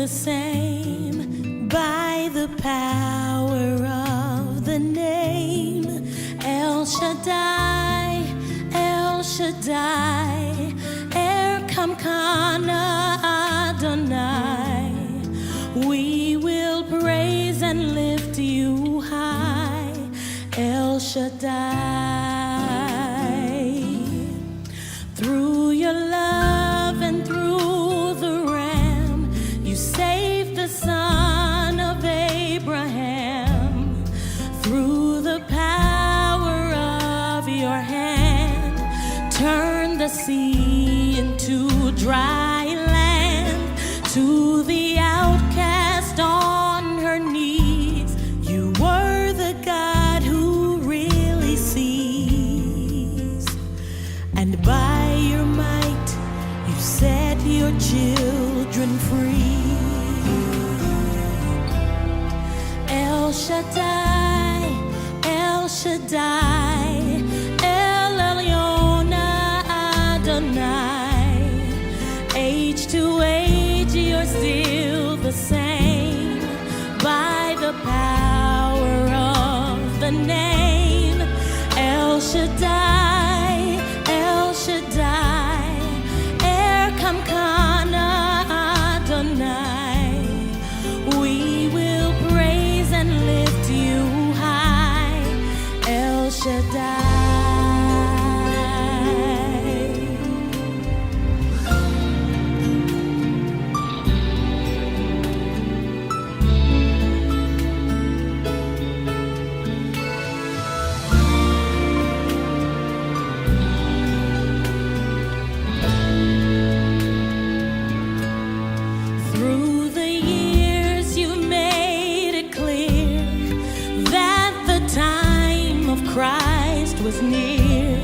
the same by the power of the name El Shaddai, El Shaddai, Erkamkana Adonai. We will praise and lift you high, El Shaddai. Through your love and through the Ram, you saved the son of Abraham. Through the power of your hand, turn the sea into dry land. To the outcast on her knees, you were the God who really sees. And by your might, you set your children free. El Shaddai, El Shaddai, El Elyon Adonai. Age to age, you're still the same by the power of the name El Shaddai, El Shaddai, Erkamkana Adonai. We will praise and lift you high, El Shaddai. Through the years, you've made it clear that the time of Christ was near.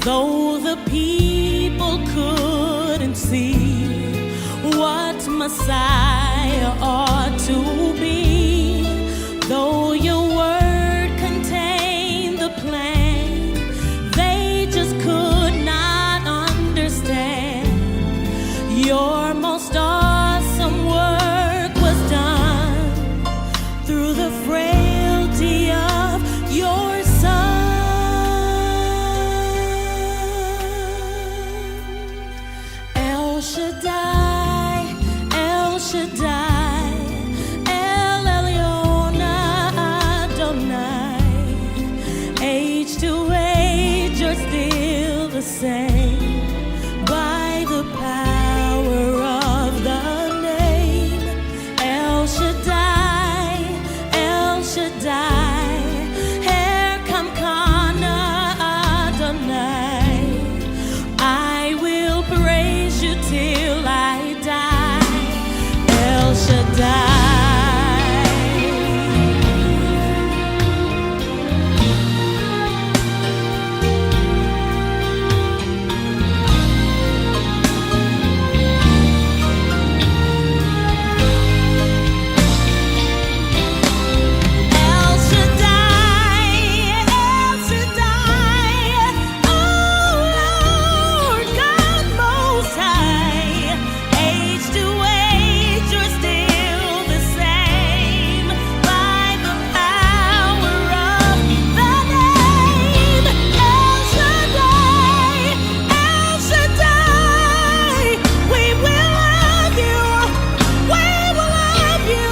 Though the people couldn't see what Messiah ought to be, though your word contained the plan, they just could not understand. Your most awesome work was done through the frailty of your Son. El Shaddai, El Shaddai, El Elyon Adonai. Age to age, you're still the same by the power of the name El Shaddai, El Shaddai, Erkamkana Adonai. I will praise you till I die, El Shaddai. El Shaddai, El Shaddai, oh Lord God Most High. Age to age, you're still the same by the power of the name El Shaddai, El Shaddai. We will love you, we will love you.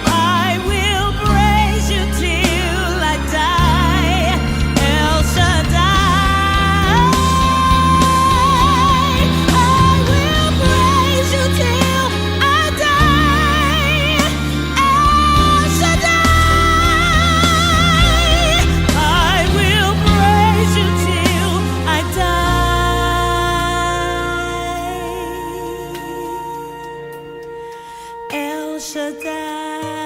I will praise you till I die, El Shaddai. I will praise you till I die, El Shaddai. I will praise you till I die, El Shaddai.